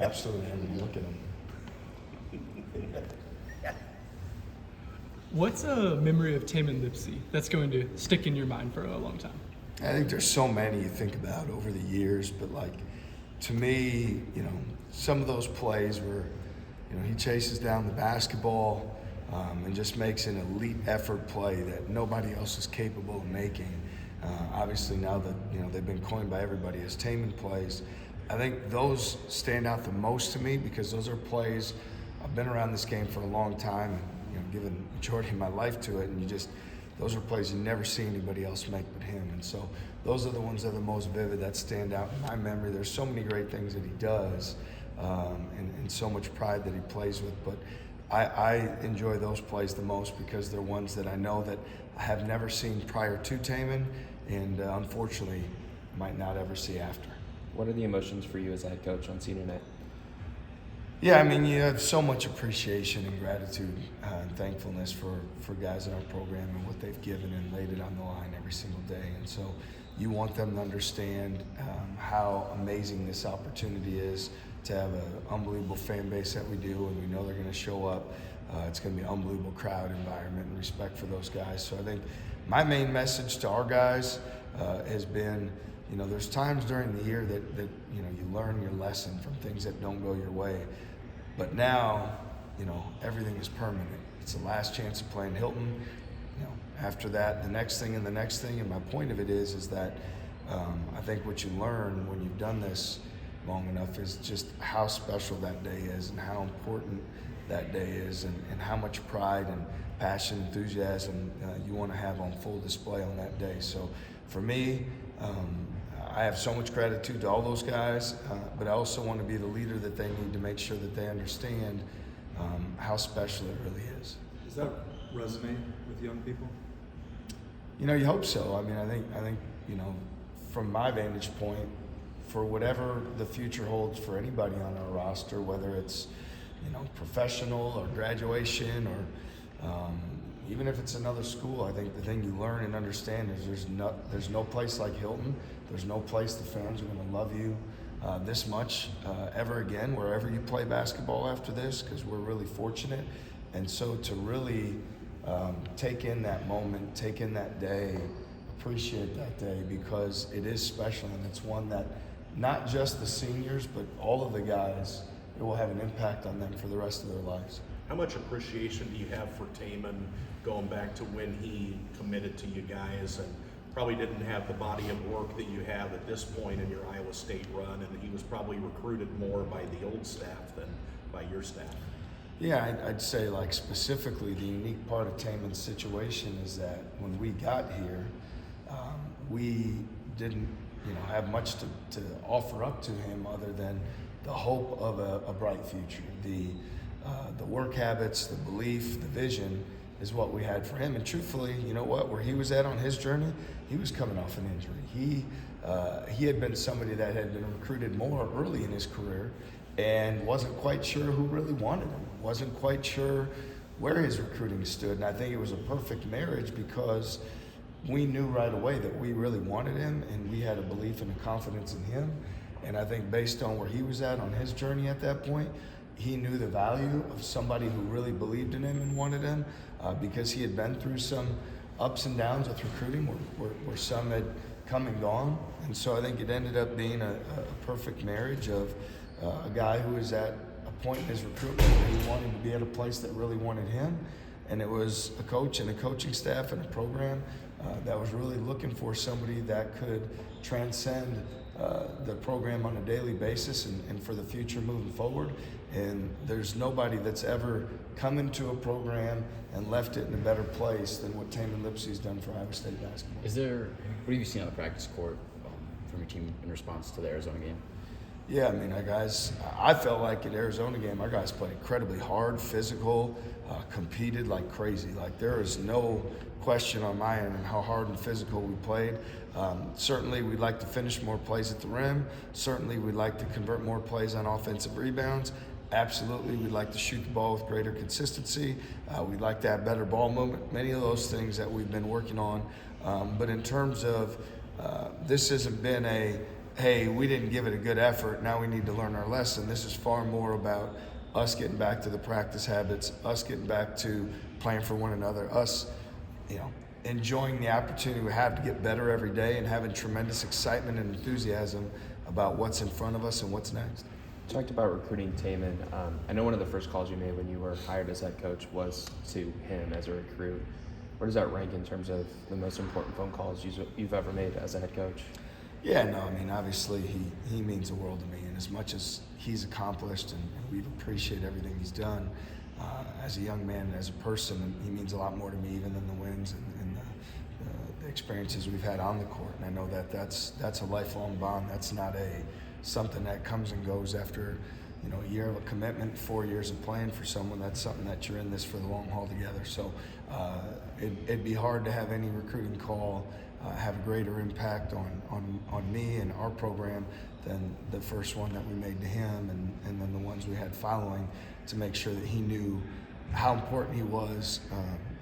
Absolutely. I mean, look at him. What's a memory of Tamin Lipsey that's going to stick in your mind for a long time? I think there's so many you think about over the years, but like to me, some of those plays where, he chases down the basketball and just makes an elite effort play that nobody else is capable of making. Obviously now that, they've been coined by everybody as Tamin plays, I think those stand out the most to me because those are plays. I've been around this game for a long time and, given the majority of my life to it, and those are plays you never see anybody else make but him. And so those are the ones that are the most vivid, that stand out in my memory. There's so many great things that he does and so much pride that he plays with. But I enjoy those plays the most because they're ones that I know that I have never seen prior to Tamin and unfortunately might not ever see after. What are the emotions for you as a head coach on senior night? Yeah, I mean, you have so much appreciation and gratitude and thankfulness for guys in our program and what they've given and laid it on the line every single day. And so you want them to understand how amazing this opportunity is to have an unbelievable fan base that we do, and we know they're going to show up. It's going to be an unbelievable crowd environment and respect for those guys. So I think my main message to our guys has been, there's times during the year that you learn your lesson from things that don't go your way. But now, everything is permanent. It's the last chance of playing Hilton. After that, the next thing and the next thing. And my point of it is that I think what you learn when you've done this long enough is just how special that day is and how important that day is and how much pride and passion, enthusiasm you want to have on full display on that day. So for me, I have so much gratitude to all those guys, but I also want to be the leader that they need to make sure that they understand how special it really is. Does that resonate with young people? You hope so. I mean, I think, from my vantage point, for whatever the future holds for anybody on our roster, whether it's, professional or graduation or even if it's another school, I think the thing you learn and understand is there's no place like Hilton. There's no place the fans are going to love you this much ever again, wherever you play basketball after this, because we're really fortunate. And so to really take in that moment, take in that day, appreciate that day, because it is special, and it's one that not just the seniors, but all of the guys, it will have an impact on them for the rest of their lives. How much appreciation do you have for Tamin going back to when he committed to you guys and probably didn't have the body of work that you have at this point in your Iowa State run, and he was probably recruited more by the old staff than by your staff? Yeah, I'd say like specifically the unique part of Tamin's situation is that when we got here, we didn't have much to offer up to him other than the hope of a bright future. The work habits, the belief, the vision is what we had for him. And truthfully, where he was at on his journey, he was coming off an injury. He had been somebody that had been recruited more early in his career and wasn't quite sure who really wanted him, wasn't quite sure where his recruiting stood. And I think it was a perfect marriage because we knew right away that we really wanted him and we had a belief and a confidence in him. And I think based on where he was at on his journey at that point, he knew the value of somebody who really believed in him and wanted him because he had been through some ups and downs with recruiting where some had come and gone. And so I think it ended up being a perfect marriage of a guy who was at a point in his recruitment where he wanted to be at a place that really wanted him. And it was a coach and a coaching staff and a program that was really looking for somebody that could transcend the program on a daily basis and for the future moving forward. And there's nobody that's ever come into a program and left it in a better place than what Tamin Lipsey's done for Iowa State basketball. What have you seen on the practice court from your team in response to the Arizona game? Yeah, I mean, I felt like at Arizona game, our guys played incredibly hard, physical, competed like crazy. Like there is no question on my end on how hard and physical we played. Certainly we'd like to finish more plays at the rim. Certainly we'd like to convert more plays on offensive rebounds. Absolutely, we'd like to shoot the ball with greater consistency. We'd like to have better ball movement. Many of those things that we've been working on. But in terms of this hasn't been a hey, we didn't give it a good effort, now we need to learn our lesson. This is far more about us getting back to the practice habits, us getting back to playing for one another, us, enjoying the opportunity we have to get better every day and having tremendous excitement and enthusiasm about what's in front of us and what's next. You talked about recruiting Tamin. I know one of the first calls you made when you were hired as head coach was to him as a recruit. Where does that rank in terms of the most important phone calls you've ever made as a head coach? Yeah, no, I mean, obviously he means the world to me, and as much as he's accomplished and we appreciate everything he's done, as a young man and as a person, he means a lot more to me even than the wins and the experiences we've had on the court. And I know that that's a lifelong bond. That's not something that comes and goes after a year of a commitment, 4 years of playing for someone. That's something that you're in this for the long haul together. So it'd be hard to have any recruiting call have a greater impact on me and our program than the first one that we made to him and then the ones we had following, to make sure that he knew how important he was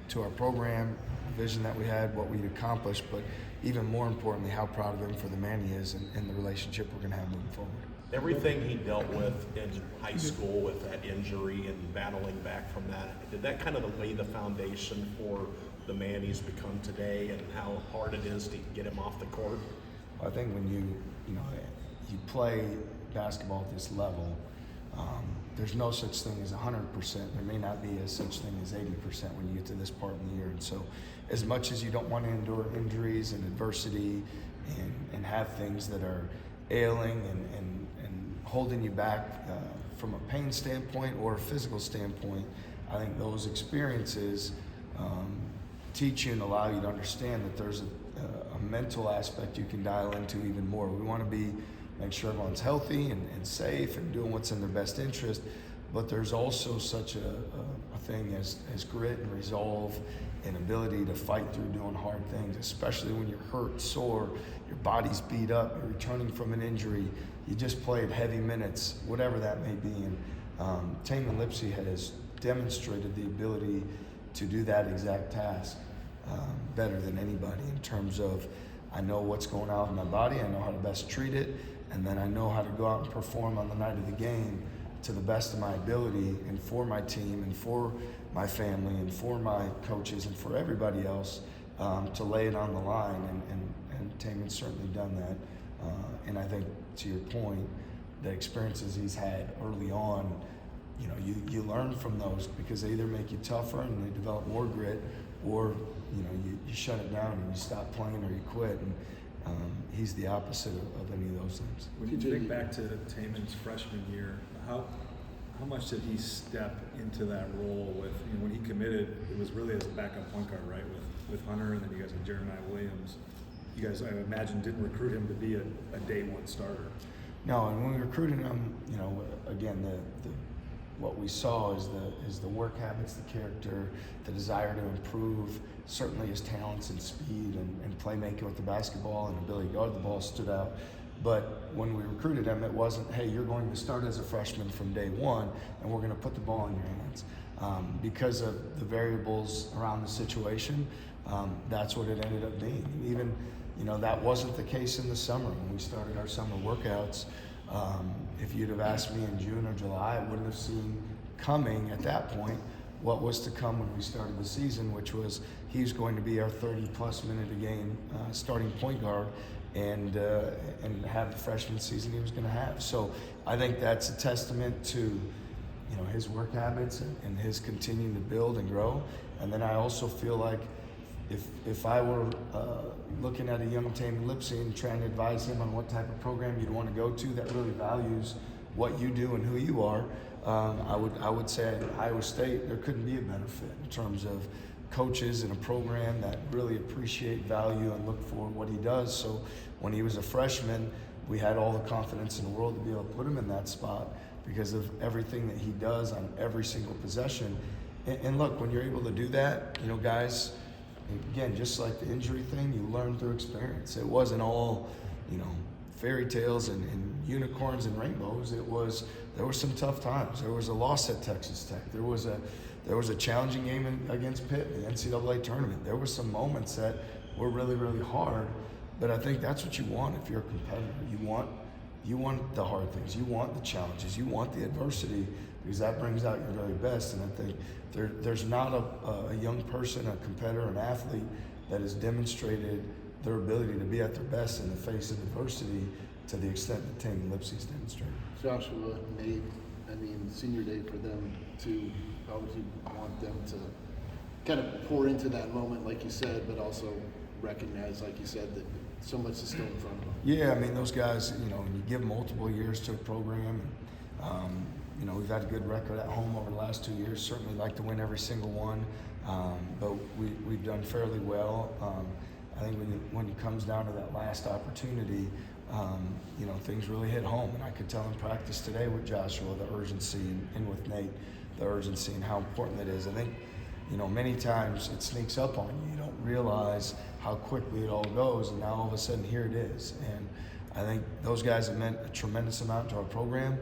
to our program, the vision that we had, what we'd accomplished, but even more importantly, how proud of him for the man he is and the relationship we're going to have moving forward. Everything he dealt with in high school with that injury and battling back from that, did that kind of lay the foundation for the man he's become today and how hard it is to get him off the court? I think when you play basketball at this level, there's no such thing as 100%. There may not be a such thing as 80% when you get to this part of the year. And so as much as you don't want to endure injuries and adversity and have things that are ailing and holding you back from a pain standpoint or a physical standpoint, I think those experiences teach you and allow you to understand that there's a mental aspect you can dial into even more. We want to make sure everyone's healthy and safe and doing what's in their best interest, but there's also such a thing as grit and resolve and ability to fight through doing hard things, especially when you're hurt, sore, your body's beat up, you're returning from an injury, you just played heavy minutes, whatever that may be. And Tamin Lipsey has demonstrated the ability to do that exact task better than anybody in terms of, I know what's going on in my body, I know how to best treat it, and then I know how to go out and perform on the night of the game to the best of my ability and for my team and for my family and for my coaches and for everybody else, to lay it on the line. And Tamin's certainly done that. And I think, to your point, the experiences he's had early on, you learn from those because they either make you tougher and they develop more grit, or you shut it down and you stop playing or you quit. And he's the opposite of any of those things. When you think back to Tamin's freshman year, how much did he step into that role with, when he committed, it was really as a backup point guard, right, with Hunter, and then you guys had Jeremiah Williams. You guys, I imagine, didn't recruit him to be a day one starter. No, and when we recruited him, again, what we saw is the work habits, the character, the desire to improve. Certainly his talents and speed and playmaking with the basketball and ability to guard the ball stood out. But when we recruited him, it wasn't, hey, you're going to start as a freshman from day one and we're going to put the ball in your hands. Because of the variables around the situation, that's what it ended up being. And even, that wasn't the case in the summer when we started our summer workouts. If you'd have asked me in June or July, I wouldn't have seen coming at that point what was to come when we started the season, which was he's going to be our 30-plus minute a game starting point guard and have the freshman season he was going to have. So I think that's a testament to his work habits and his continuing to build and grow. And then I also feel like if I were looking at a young Tamin Lipsey and trying to advise him on what type of program you'd want to go to that really values what you do and who you are, I would say at Iowa State there couldn't be a better fit in terms of coaches and a program that really appreciate, value, and look for what he does. So when he was a freshman, we had all the confidence in the world to be able to put him in that spot because of everything that he does on every single possession. And look, when you're able to do that, guys, again, just like the injury thing, you learn through experience. It wasn't all, fairy tales and unicorns and rainbows. There were some tough times. There was a loss at Texas Tech. There was a challenging game against Pitt in the NCAA tournament. There were some moments that were really, really hard. But I think that's what you want if you're a competitor. You want the hard things. You want the challenges. You want the adversity because that brings out your very best. And I think there's not a young person, a competitor, an athlete that has demonstrated their ability to be at their best in the face of adversity to the extent that Tamin Lipsey's demonstrated. Joshua, Nate, I mean, senior day for them too. How would you want them to kind of pour into that moment, like you said, but also recognize, like you said, that so much is still in front of them? Yeah, I mean, those guys, you know, you give multiple years to a program. You know, we've had a good record at home over the last 2 years. Certainly like to win every single one, but we've done fairly well. I think when it comes down to that last opportunity, you know, things really hit home. And I could tell in practice today with Joshua the urgency, and with Nate the urgency and how important it is. I think, you know, many times it sneaks up on you. You don't realize how quickly it all goes, and now all of a sudden here it is. And I think those guys have meant a tremendous amount to our program.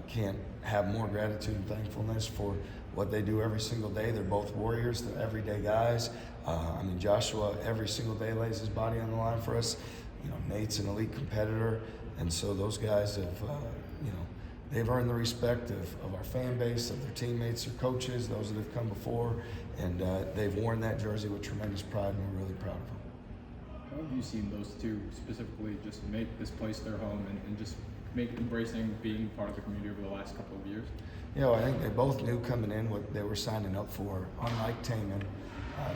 Can't have more gratitude and thankfulness for what they do every single day. They're both warriors. They're everyday guys. I mean, Joshua every single day lays his body on the line for us. You know, Nate's an elite competitor, and so those guys have, you know, they've earned the respect of our fan base, of their teammates, their coaches, those that have come before, and they've worn that jersey with tremendous pride, and we're really proud of them. How have you seen those two specifically just make this place their home and just embracing being part of the community over the last couple of years? You know, I think they both knew coming in what they were signing up for. Unlike Tamin,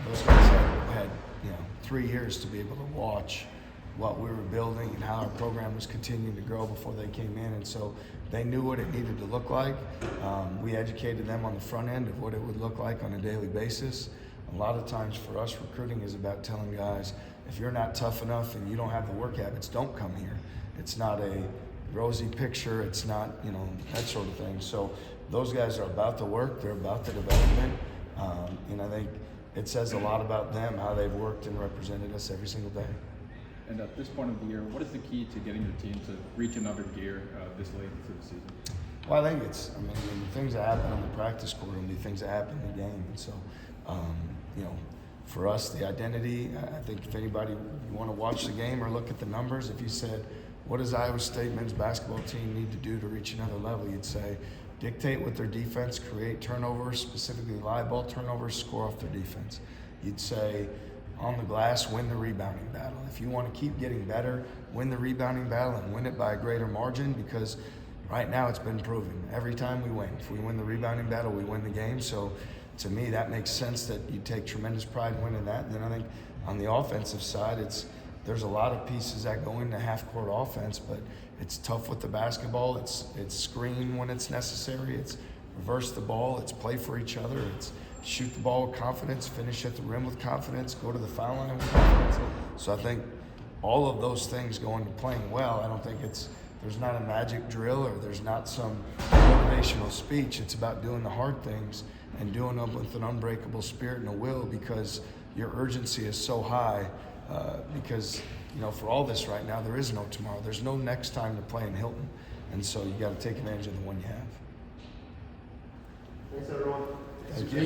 those guys had 3 years to be able to watch what we were building and how our program was continuing to grow before they came in, and so they knew what it needed to look like. We educated them on the front end of what it would look like on a daily basis. A lot of times for us, recruiting is about telling guys, if you're not tough enough and you don't have the work habits, don't come here. It's not a rosy picture. It's not, you know, that sort of thing. So those guys are about the work. They're about the development. And I think it says a lot about them, how they've worked and represented us every single day. And at this point of the year, what is the key to getting your team to reach another gear this late into the season? Well, I think it's, I mean, the things that happen on the practice court and the things that happen in the game. And so, you know, for us, the identity, I think if anybody, you want to watch the game or look at the numbers, if you said, what does Iowa State men's basketball team need to do to reach another level? You'd say, dictate with their defense, create turnovers, specifically live ball turnovers, score off their defense. You'd say, on the glass, win the rebounding battle. If you want to keep getting better, win the rebounding battle and win it by a greater margin, because right now it's been proven. Every time we win, if we win the rebounding battle, we win the game. So to me, that makes sense that you take tremendous pride in winning that. And then I think on the offensive side, there's a lot of pieces that go into half-court offense, but it's tough with the basketball. It's screen when it's necessary. It's reverse the ball. It's play for each other. It's shoot the ball with confidence, finish at the rim with confidence, go to the foul line with confidence. So I think all of those things go into playing well. I don't think there's not a magic drill or there's not some motivational speech. It's about doing the hard things and doing them with an unbreakable spirit and a will, because your urgency is so high. Because, you know, for all this right now, there is no tomorrow. There's no next time to play in Hilton. And so you got to take advantage of the one you have. Thanks, everyone. Thank you.